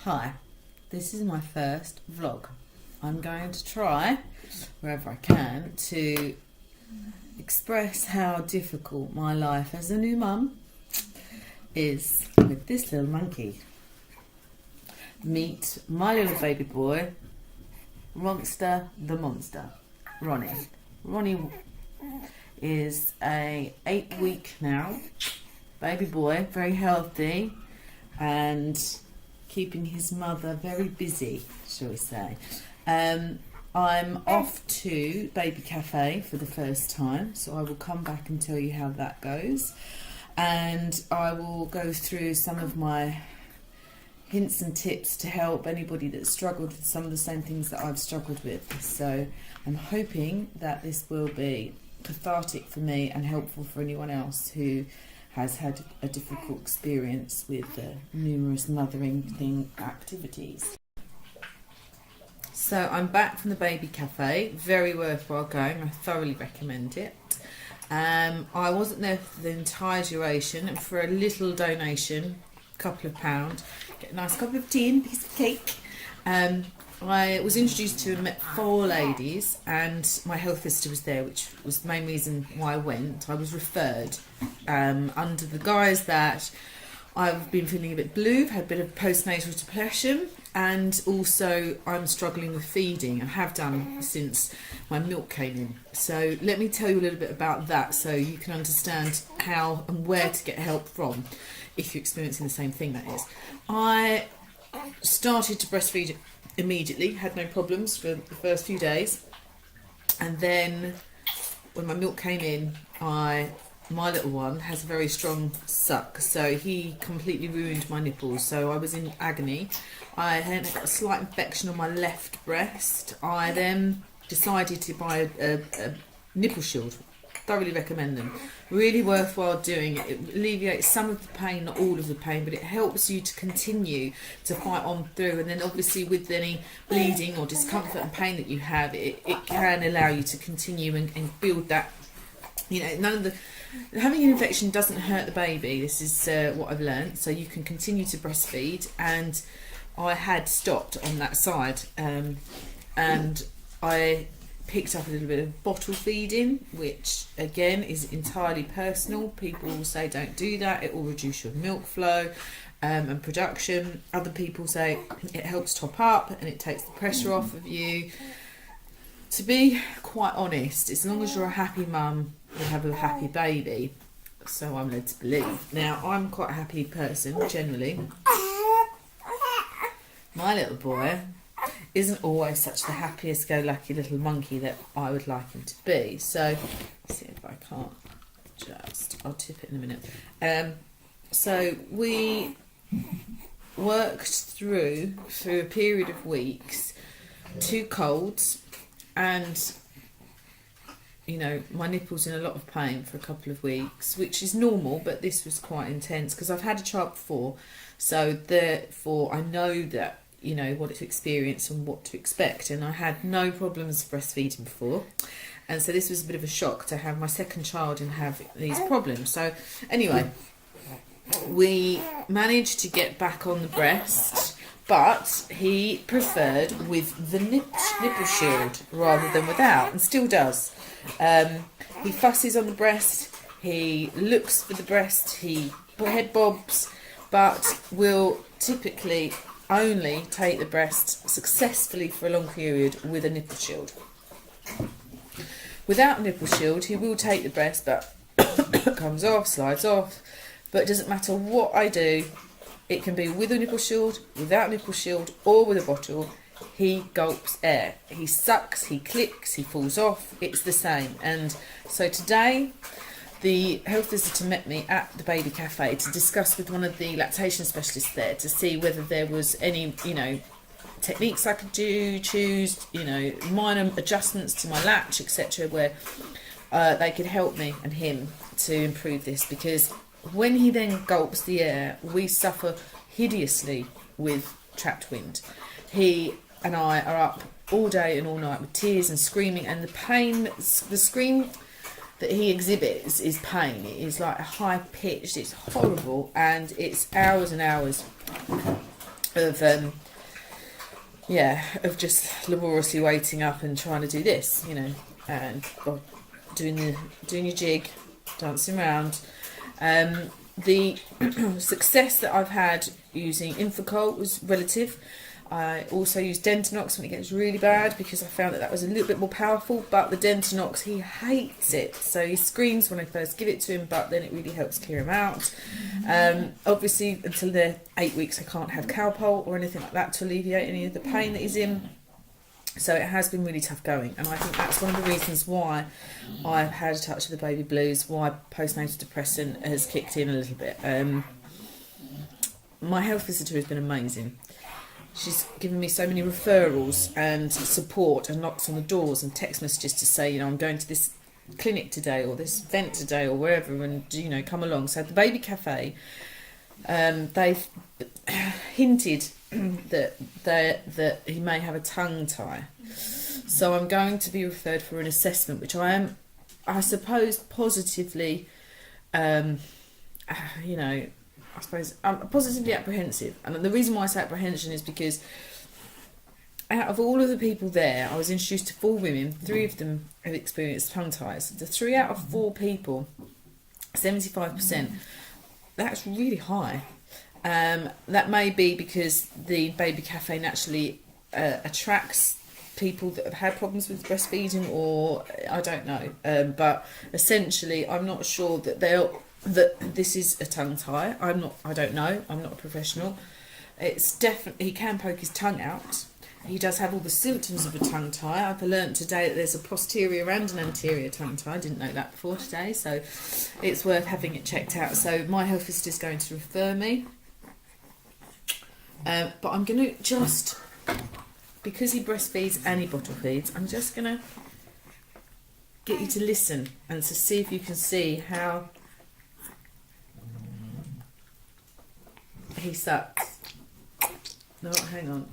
Hi, this is my first vlog. I'm going to try, wherever I can, to express how difficult my life as a new mum is with this little monkey. Meet my little baby boy, Monster the Monster, Ronnie. Ronnie is a 8-week now baby boy, very healthy and keeping his mother very busy, shall we say. I'm off to baby café for the first time, so I will come back and tell you how that goes, and I will go through some of my hints and tips to help anybody that's struggled with some of the same things that I've struggled with. So I'm hoping that this will be cathartic for me and helpful for anyone else who has had a difficult experience with numerous mothering activities. So I'm back from the baby cafe, very worthwhile going, I thoroughly recommend it. I wasn't there for the entire duration, and for a little donation, a couple of £, get a nice cup of tea and a piece of cake. I was introduced to and met 4 ladies, and my health visitor was there, which was the main reason why I went. I was referred under the guise that I've been feeling a bit blue, had a bit of postnatal depression, and also I'm struggling with feeding. I have done since my milk came in. So let me tell you a little bit about that so you can understand how and where to get help from if you're experiencing the same thing, that is. I started to breastfeed immediately, had no problems for the first few days, and then when my milk came in, my little one has a very strong suck, so he completely ruined my nipples, so I was in agony. I had got a slight infection on my left breast. I then decided to buy a nipple shield. Thoroughly recommend them. Really worthwhile doing. It alleviates some of the pain, not all of the pain, but it helps you to continue to fight on through. And then obviously with any bleeding or discomfort and pain that you have, it can allow you to continue and build that. You know, having an infection doesn't hurt the baby. This is what I've learned. So you can continue to breastfeed, and I had stopped on that side, and I picked up a little bit of bottle feeding, which again is entirely personal. People will say don't do that, it will reduce your milk flow and production. Other people say it helps top up and it takes the pressure off of you. To be quite honest, as long as you're a happy mum, you have a happy baby, so I'm led to believe. Now, I'm quite a happy person generally. My little boy isn't always such the happiest go lucky little monkey that I would like him to be. So let's see if I can't I'll tip it in a minute. So we worked through a period of weeks, 2 colds, and you know, my nipples in a lot of pain for a couple of weeks, which is normal, but this was quite intense because I've had a child before, so therefore I know that, you know, what to experience and what to expect, and I had no problems breastfeeding before, and so this was a bit of a shock to have my second child and have these problems. So anyway, we managed to get back on the breast, but he preferred with the nipple shield rather than without, and still does. He fusses on the breast, he looks for the breast, he head bobs, but will typically only take the breast successfully for a long period with a nipple shield. Without a nipple shield, he will take the breast, but comes off, slides off. But it doesn't matter what I do, it can be with a nipple shield, without a nipple shield, or with a bottle. He gulps air, he sucks, he clicks, he falls off. It's the same. And so today, the health visitor met me at the baby cafe to discuss with one of the lactation specialists there to see whether there was any, you know, techniques I could choose, you know, minor adjustments to my latch, etc., where they could help me and him to improve this, because when he then gulps the air, we suffer hideously with trapped wind. He and I are up all day and all night with tears and screaming, and the pain, the scream that he exhibits is pain. It is like a high pitched, it's horrible, and it's hours and hours. of of just laboriously waiting up and trying to do this, you know, and doing your jig, dancing around. The success that I've had using Infocult was relative. I also use Dentinox when it gets really bad, because I found that was a little bit more powerful, but the Dentinox, he hates it, so he screams when I first give it to him, but then it really helps clear him out. Obviously until they're 8 weeks I can't have Calpol or anything like that to alleviate any of the pain that he's in, so it has been really tough going, and I think that's one of the reasons why I've had a touch of the baby blues, why postnatal depressant has kicked in a little bit. My health visitor has been amazing. She's given me so many referrals and support and knocks on the doors and text messages to say, you know, I'm going to this clinic today or this event today or wherever, and, you know, come along. So the baby cafe, they've hinted that he may have a tongue tie. So I'm going to be referred for an assessment, which I am, I suppose, positively, you know, I suppose I'm positively apprehensive, and the reason why I say apprehension is because out of all of the people there, I was introduced to 4 women. 3 of them have experienced tongue ties. The 3 out of 4 people, 75%. That's really high. That may be because the baby cafe naturally attracts people that have had problems with breastfeeding, or I don't know. But essentially, I'm not sure that this is a tongue tie. I don't know. I'm not a professional. It's definitely, he can poke his tongue out. He does have all the symptoms of a tongue tie. I've learnt today that there's a posterior and an anterior tongue tie. I didn't know that before today, so it's worth having it checked out. So my health visitor is going to refer me. But I'm going to just, because he breastfeeds and he bottle feeds, I'm just going to get you to listen and to see if you can see how he sucks. No, hang on.